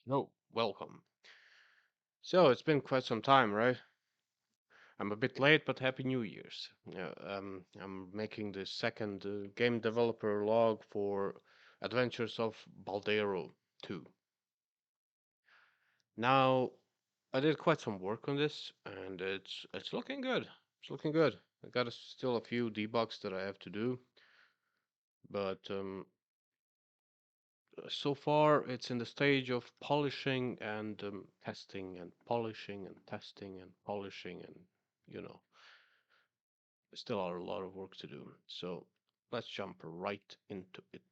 No, welcome. So it's been quite some time, right? I'm a bit late, but Happy New Year's. I'm making the second game developer log for Adventures of Baldero 2. Now, I did quite some work on this, and it's looking good. It's looking good. I got still a few debugs that I have to do, but so far it's in the stage of polishing and testing and polishing and testing and polishing and you know still are a lot of work to do. So let's jump right into it.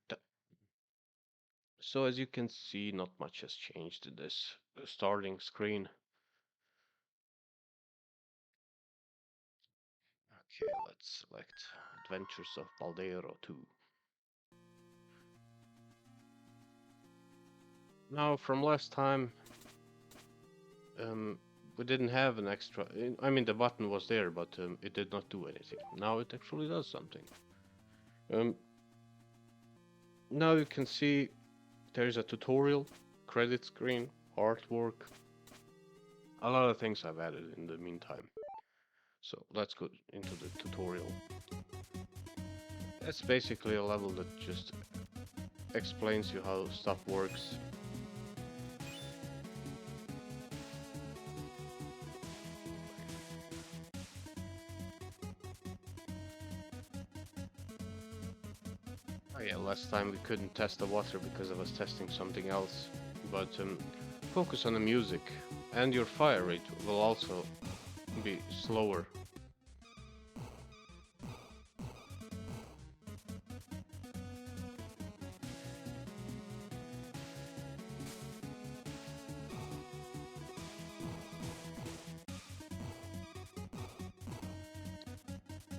So as you can see, not much has changed in this starting screen. Okay, let's select Adventures of Baldero 2. Now from last time, um, we didn't have an extra. I mean, the button was there, but it did not do anything. Now it actually does something. Um, Now you can see there's a tutorial, credit screen, artwork, a lot of things I've added in the meantime. So let's go into the tutorial. That's basically a level that just explains you how stuff works. Oh yeah, last time we couldn't test the water because I was testing something else. But focus on the music, and your fire rate will also be slower.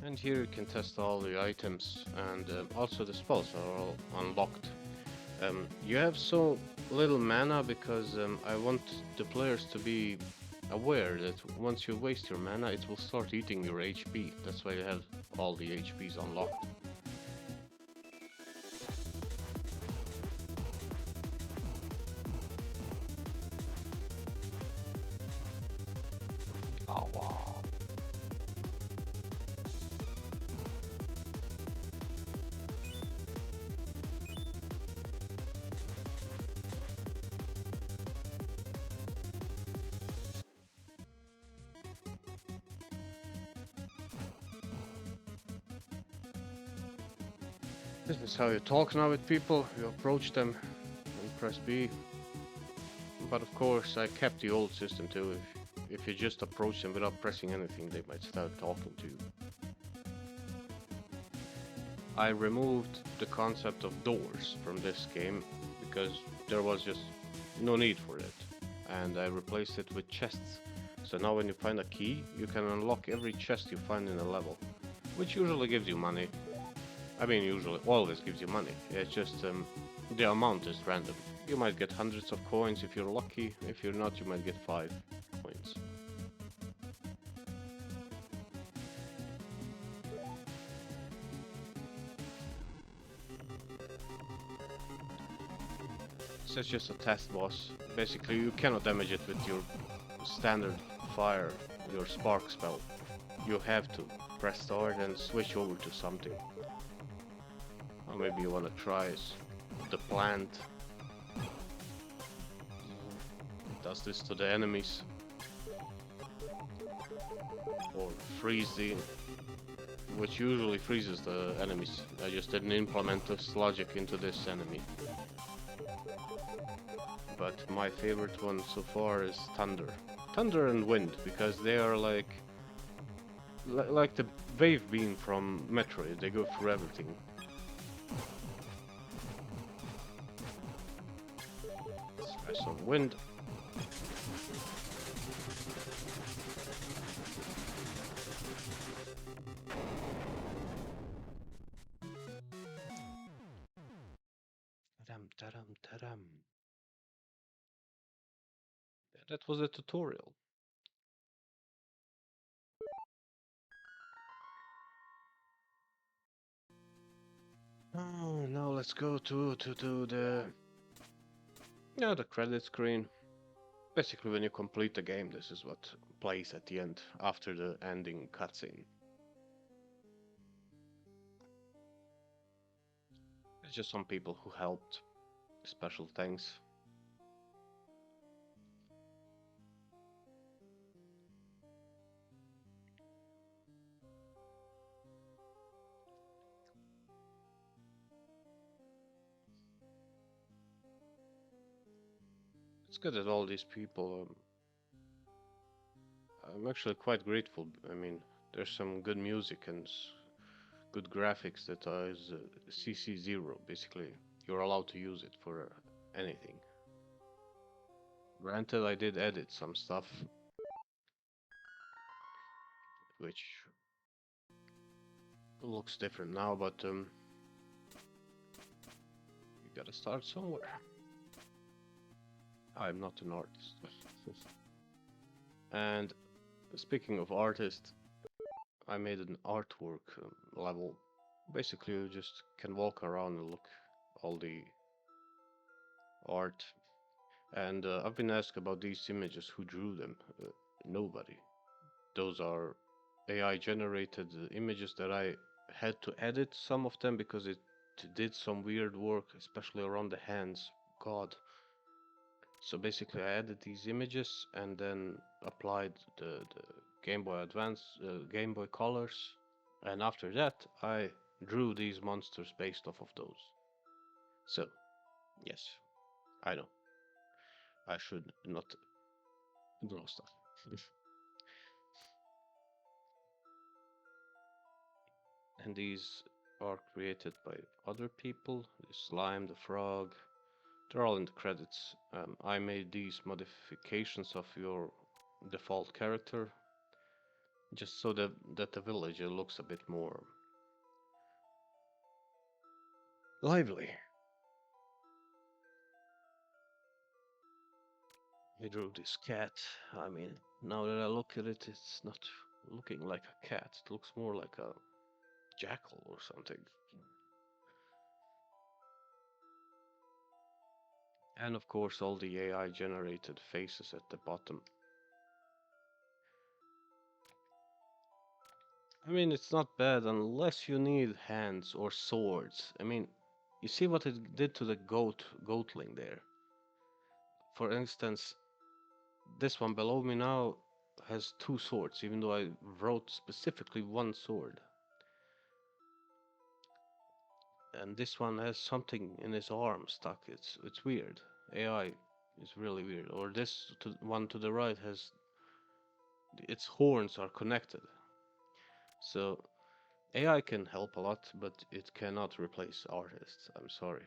And here you can test all the items, and also the spells are all unlocked. You have so little mana because I want the players to be aware that once you waste your mana, it will start eating your HP. That's why you have all the HPs unlocked. Oh wow. This is how you talk now with people. You approach them and press B. But of course, I kept the old system too. If you just approach them without pressing anything, they might start talking to you. I removed the concept of doors from this game because there was just no need for it. And I replaced it with chests. So now when you find a key, you can unlock every chest you find in a level, which usually gives you money. I mean, usually always gives you money. It's just the amount is random. You might get hundreds of coins if you're lucky. If you're not, you might get 5 coins. So it's just a test boss. Basically, you cannot damage it with your standard fire, your spark spell. You have to press start and switch over to something. Or maybe you want to try the plant. It does this to the enemies. Or freeze the... which usually freezes the enemies. I just didn't implement this logic into this enemy. But my favorite one so far is thunder. Thunder and wind, because they are like the wave beam from Metroid. They go through everything. Let's try some wind. Tadam, tadam, tadam. Yeah, that was a tutorial. Oh, now let's go to the Yeah, the credit screen. Basically, when you complete the game, this is what plays at the end after the ending cutscene. It's just some people who helped. Special thanks. It's good that all these people. I'm actually quite grateful. I mean, there's some good music and good graphics that is CC0. Basically, you're allowed to use it for anything. Granted, I did edit some stuff, which looks different now, but you gotta start somewhere. I'm not an artist. And speaking of artists, I made an artwork level. Basically, you just can walk around and look all the art. And I've been asked about these images, who drew them? Nobody. Those are AI generated images that I had to edit some of them because it did some weird work, especially around the hands. God. So basically, I added these images and then applied the Game Boy Advance, Game Boy colors, and after that, I drew these monsters based off of those. So, yes, I know I should not draw stuff. And these are created by other people. The slime, the frog, they're all in the credits. I made these modifications of your default character just so that the villager looks a bit more lively. I drew this cat. I mean, now that I look at it, it's not looking like a cat. It looks more like a jackal or something. And of course, all the AI generated faces at the bottom. I mean, it's not bad unless you need hands or swords. I mean, you see what it did to the goatling there. For instance, this one below me now has two swords, even though I wrote specifically one sword. And this one has something in his arm stuck. It's weird. AI is really weird. Or this one to the right has its horns are connected. So AI can help a lot, but it cannot replace artists. I'm sorry.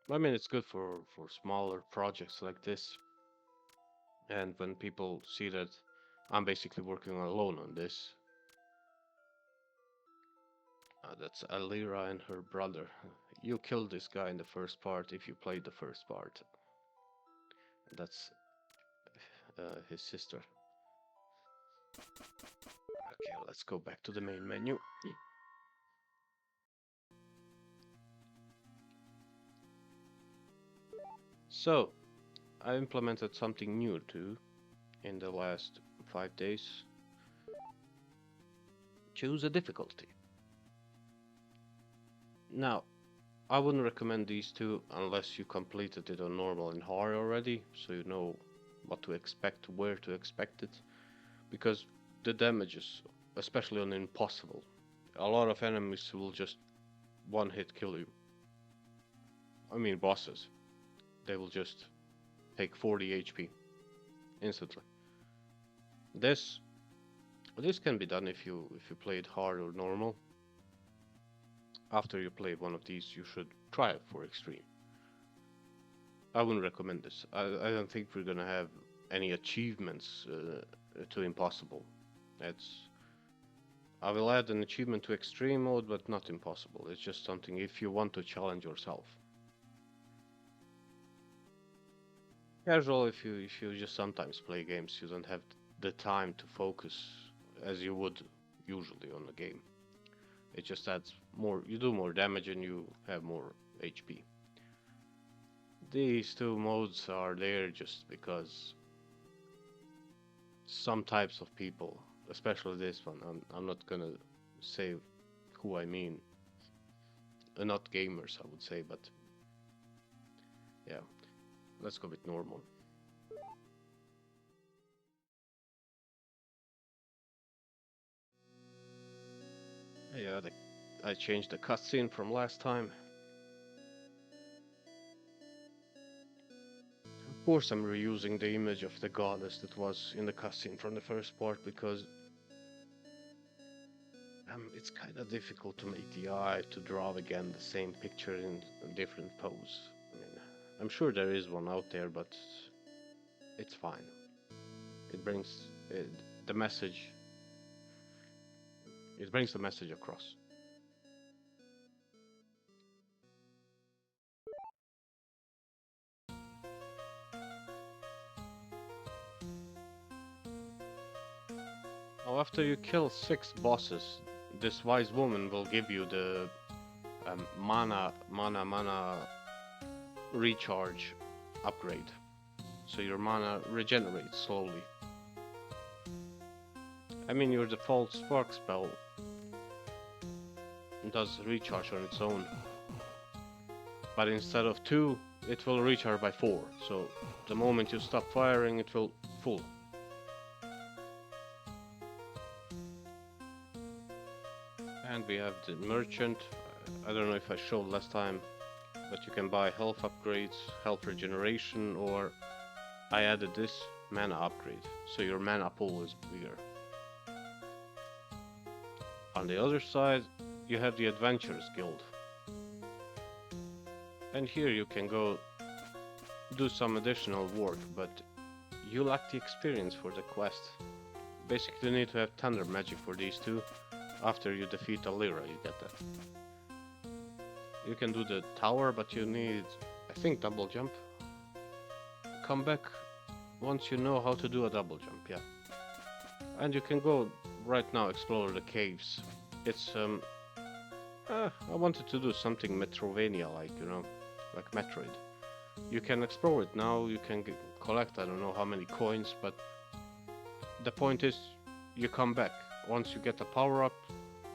I mean, it's good for smaller projects like this, and when people see that I'm basically working alone on this. That's Alira and her brother. You killed this guy in the first part if you played the first part. That's his sister. Okay, let's go back to the main menu. So, I implemented something new too in the last 5 days. Choose a difficulty. Now, I wouldn't recommend these two unless you completed it on normal and hard already, so you know what to expect, where to expect it, because the damages, especially on impossible, a lot of enemies will just one hit kill you. I mean bosses, they will just take 40 HP instantly. This this can be done if you play it hard or normal. After you play one of these, you should try it for extreme. I wouldn't recommend this. I don't think we're gonna have any achievements to impossible. It's I will add an achievement to extreme mode, but not impossible. It's just something if you want to challenge yourself. Casual, if you just sometimes play games, you don't have the time to focus. as you would usually on the game. It just adds more, you do more damage and you have more HP. These two modes are there just because some types of people, especially this one, I'm not gonna say who I mean, not gamers, I would say, but yeah, let's go with normal. Yeah, I changed the cutscene from last time. Of course, I'm reusing the image of the goddess that was in the cutscene from the first part because it's kind of difficult to make the eye to draw again the same picture in a different pose. I mean, I'm sure there is one out there, but it's fine. It brings the message. It brings the message across. Now, after you kill 6 bosses, this wise woman will give you the mana recharge upgrade. So your mana regenerates slowly. I mean, your default spark spell does recharge on its own, but instead of 2, it will recharge by 4. So the moment you stop firing, it will full. And we have the merchant. I don't know if I showed last time, but you can buy health upgrades, health regeneration, or I added this mana upgrade, so your mana pool is bigger. On the other side, you have the Adventurers Guild. And here you can go do some additional work, but you lack the experience for the quest. Basically, you need to have Thunder Magic for these two. After you defeat a Lyra, you get that. You can do the tower, but you need, I think, double jump. Come back once you know how to do a double jump, yeah. And you can go right now explore the caves. It's I wanted to do something Metrovania-like, you know, like Metroid. You can explore it now. You can collect I don't know how many coins, but the point is, you come back. Once you get a power up,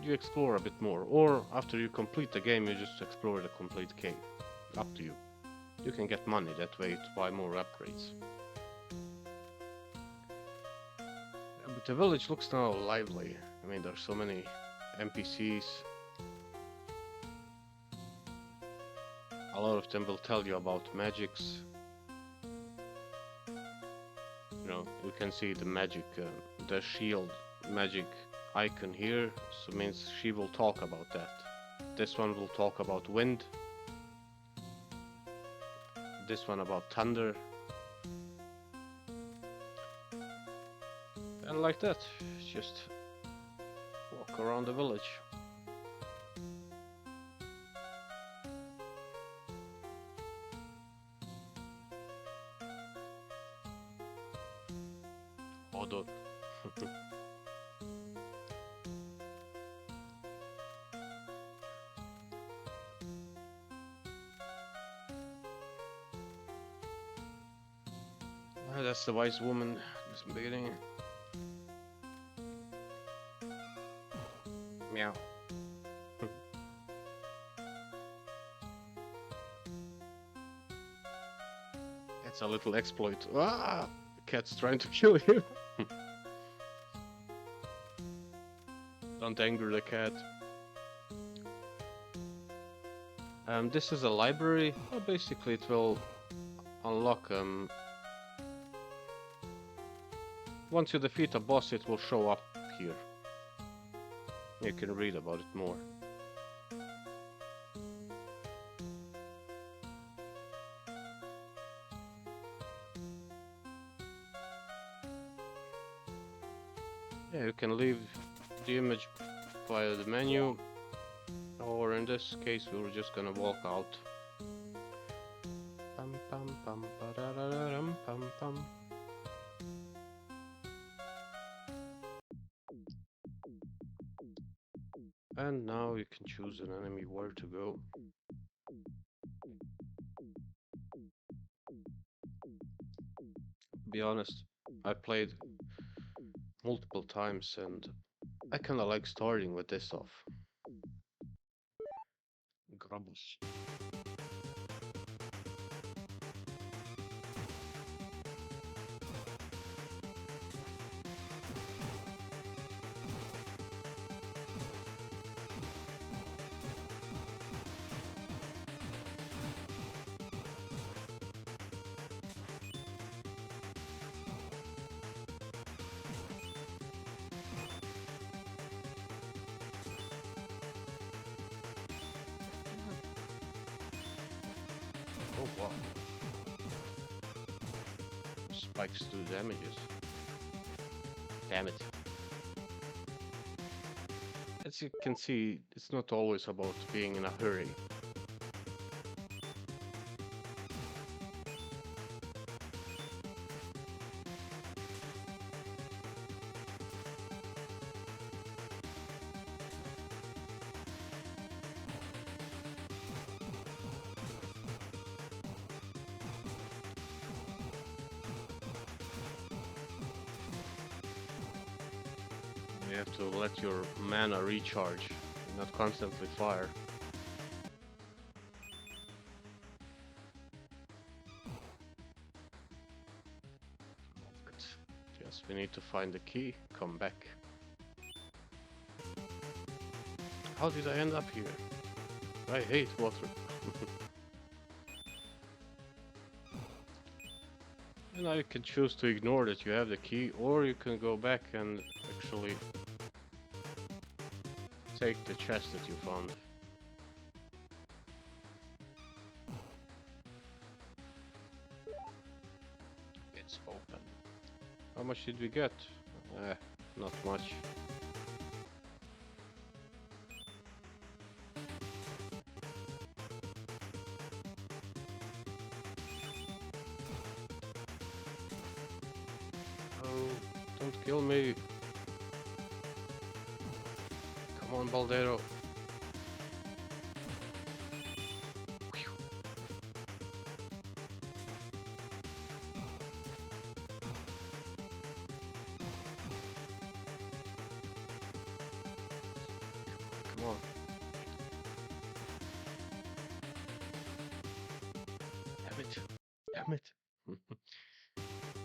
you explore a bit more. Or after you complete the game, you just explore the complete cave. Up to you. You can get money that way to buy more upgrades. But the village looks now lively. I mean, there's so many NPCs. A lot of them will tell you about magics. You know, you can see the magic, the shield magic icon here, so means she will talk about that. This one will talk about wind. This one about thunder. And like that, just walk around the village. Although that's the wise woman just beginning. Meow. It's a little exploit. Ah! The cat's trying to kill you. Don't anger the cat. This is a library. Well, basically, it will unlock. Once you defeat a boss, it will show up here. You can read about it more. Yeah, you can leave the image via the menu, or in this case, we were just gonna walk out. Pam pam pam pam pam pam. And now you can choose an enemy where to go. Be honest, I played multiple times and I kinda like starting with this off. Grubbles. Oh wow. Spikes do damages. Damn it. As you can see, it's not always about being in a hurry. You have to let your mana recharge, not constantly fire. But yes, we need to find the key, come back. How did I end up here? I hate water. And now you can choose to ignore that you have the key, or you can go back and actually take the chest that you found. It's open. How much did we get? Eh, not much. Oh, don't kill me. Come on, Baldero. Come on. Damn it. Damn it.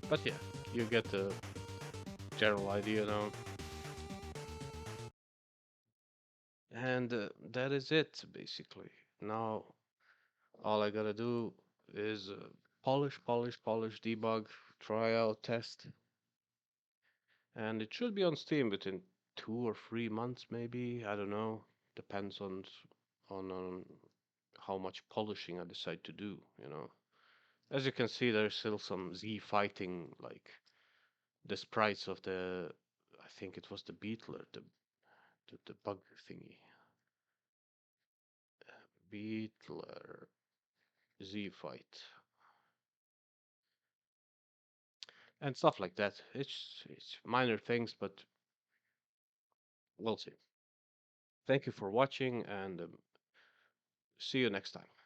But yeah, you get the general idea now. And that is it, basically. Now, all I gotta do is polish, debug, try out, test. And it should be on Steam within 2 or 3 months, maybe. I don't know. Depends on how much polishing I decide to do, you know. As you can see, there's still some Z fighting, like the sprites of the, I think it was the Beetler, the bug thingy. Beetler Z fight and stuff like that. It's minor things, but we'll see. Thank you for watching, and see you next time.